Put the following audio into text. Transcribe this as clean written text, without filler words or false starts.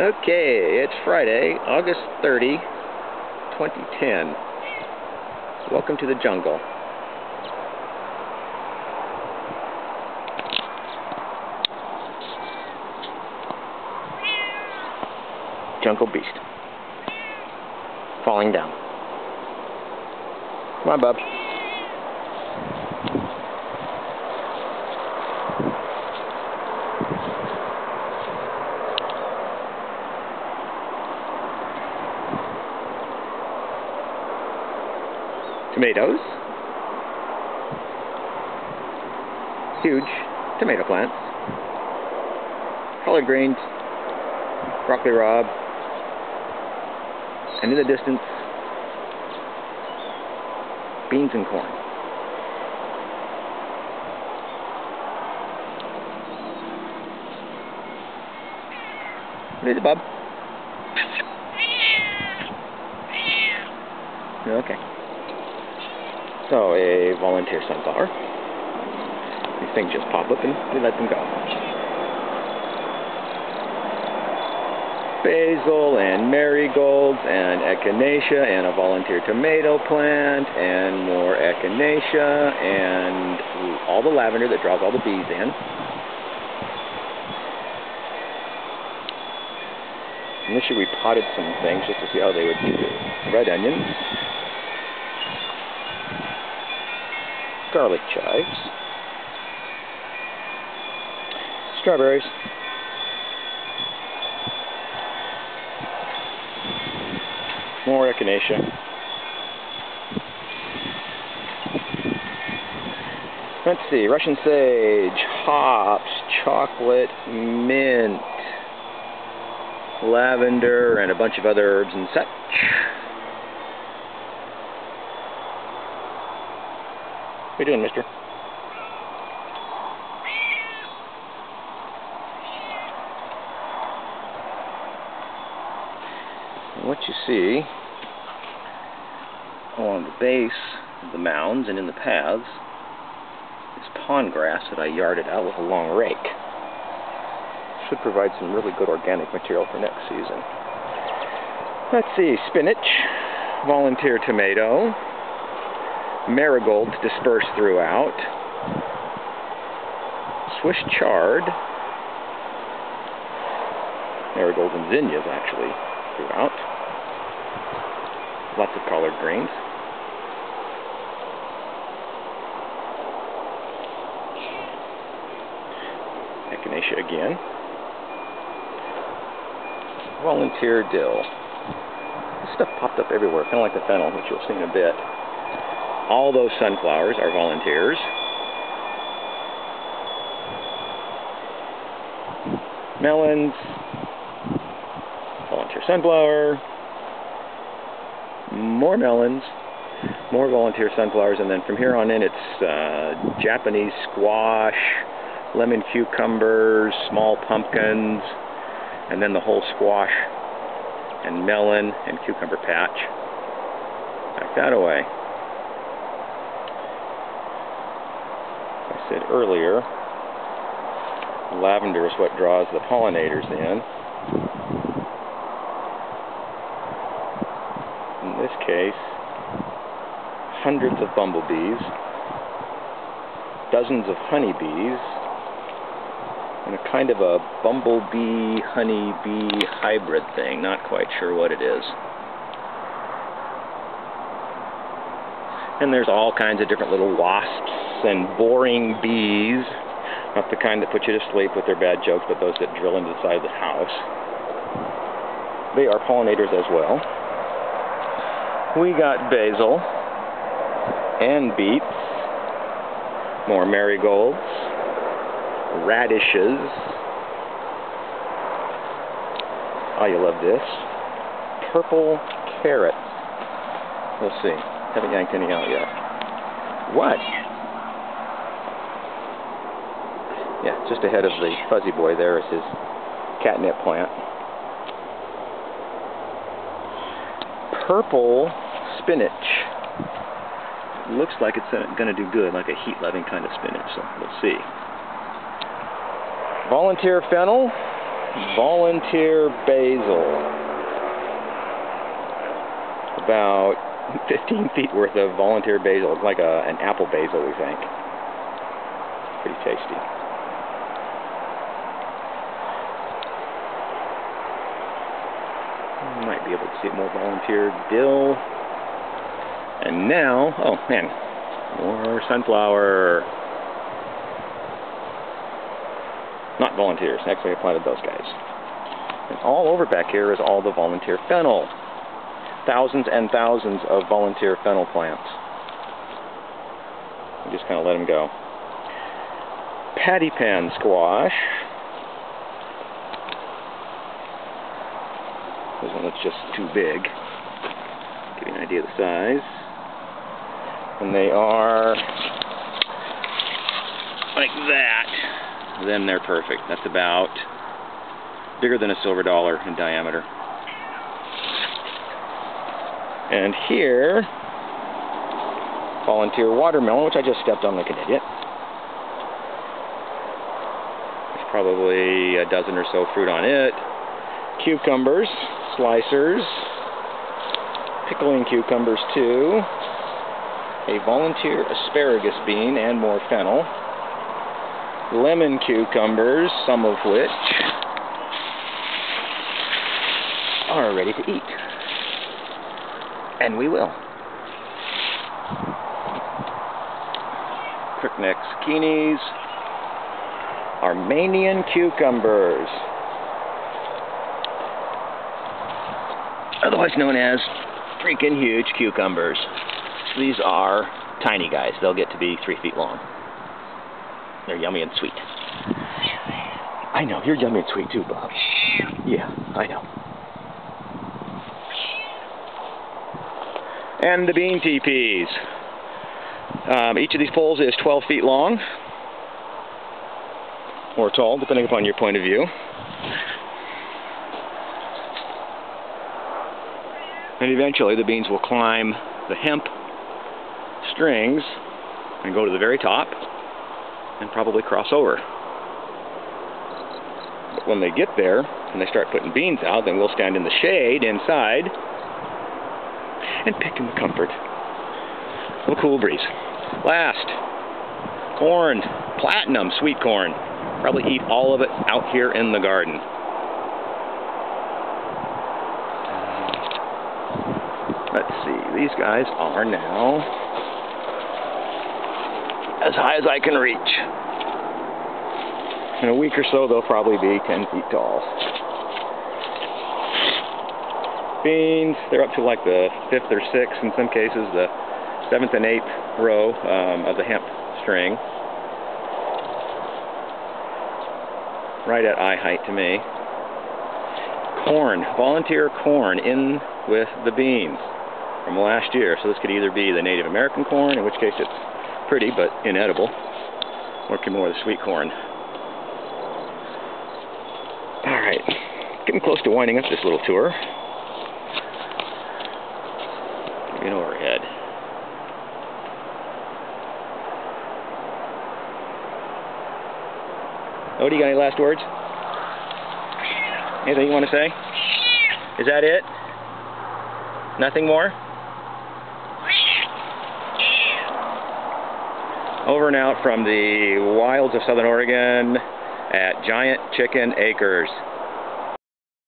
Okay, it's Friday, August 30, 2010. Welcome to the jungle. Jungle beast. Falling down. Come on, bub. Tomatoes. Huge tomato plants. Collard greens. Broccoli rabe. And in the distance, beans and corn. What is it, bub? Okay. So, a volunteer sunflower. These things just pop up and we let them go. Basil and marigolds and echinacea and a volunteer tomato plant and more echinacea and all the lavender that draws all the bees in. Initially we potted some things just to see how they would do. Red onions. Garlic chives, strawberries, more echinacea, let's see, Russian sage, hops, chocolate, mint, lavender, and a bunch of other herbs and such. What are you doing, mister? And what you see along the base of the mounds and in the paths is pond grass that I yarded out with a long rake. Should provide some really good organic material for next season. Let's see, spinach, volunteer tomato, marigolds dispersed throughout, Swiss chard, marigolds and zinnias actually throughout, lots of collard greens, echinacea again, volunteer dill. This stuff popped up everywhere, kind of like the fennel, which you'll see in a bit. All those sunflowers are volunteers. Melons, volunteer sunflower, more melons, more volunteer sunflowers, and then from here on in it's Japanese squash, lemon cucumbers, small pumpkins, and then the whole squash and melon and cucumber patch. Back that away. I said earlier, lavender is what draws the pollinators in. In this case, hundreds of bumblebees, dozens of honeybees, and a kind of a bumblebee honeybee hybrid thing. Not quite sure what it is. And there's all kinds of different little wasps and boring bees, not the kind that put you to sleep with their bad jokes, but those that drill into the side of the house. They are pollinators as well. We got basil and beets, more marigolds, radishes. Oh, you love this. Purple carrots. We'll see. Haven't yanked any out yet. What? Yeah, just ahead of the fuzzy boy there is his catnip plant. Purple spinach. Looks like it's going to do good, like a heat-loving kind of spinach, so we'll see. Volunteer fennel, volunteer basil. About 15 feet worth of volunteer basil. It's like an apple basil, we think. Pretty tasty. You might be able to see more volunteer dill. And now, oh man, more sunflower. Not volunteers, actually I planted those guys. And all over back here is all the volunteer fennel. Thousands and thousands of volunteer fennel plants. We just kind of let them go. Patty pan squash. There's one that's just too big. Give you an idea of the size. When they are like that, then they're perfect. That's about bigger than a silver dollar in diameter. And here, volunteer watermelon, which I just stepped on like an idiot. There's probably a dozen or so fruit on it. Cucumbers, slicers, pickling cucumbers too. A volunteer asparagus bean and more fennel. Lemon cucumbers, some of which are ready to eat. And we will. Crookneck zucchinis. Armenian cucumbers. Otherwise known as freaking huge cucumbers. These are tiny guys. They'll get to be 3 feet long. They're yummy and sweet. I know, you're yummy and sweet too, Bob. Yeah, I know. And the bean teepees. Each of these poles is 12 feet long, or tall, depending upon your point of view. And eventually the beans will climb the hemp strings and go to the very top and probably cross over. But when they get there and they start putting beans out, then we'll stand in the shade inside and pick in the comfort of a cool breeze. Last, corn, platinum sweet corn. Probably eat all of it out here in the garden. Let's see, these guys are now as high as I can reach. In a week or so, they'll probably be 10 feet tall. Beans, they're up to like the 5th or 6th, in some cases, the 7th and 8th row of the hemp string. Right at eye height to me. Corn, volunteer corn in with the beans from last year. So this could either be the Native American corn, in which case it's pretty but inedible, or it can be more the sweet corn. Alright, getting close to winding up this little tour. Give me an overhead. Odie, got any last words? Anything you want to say? Is that it? Nothing more? Over and out from the wilds of Southern Oregon at Giant Chicken Acres.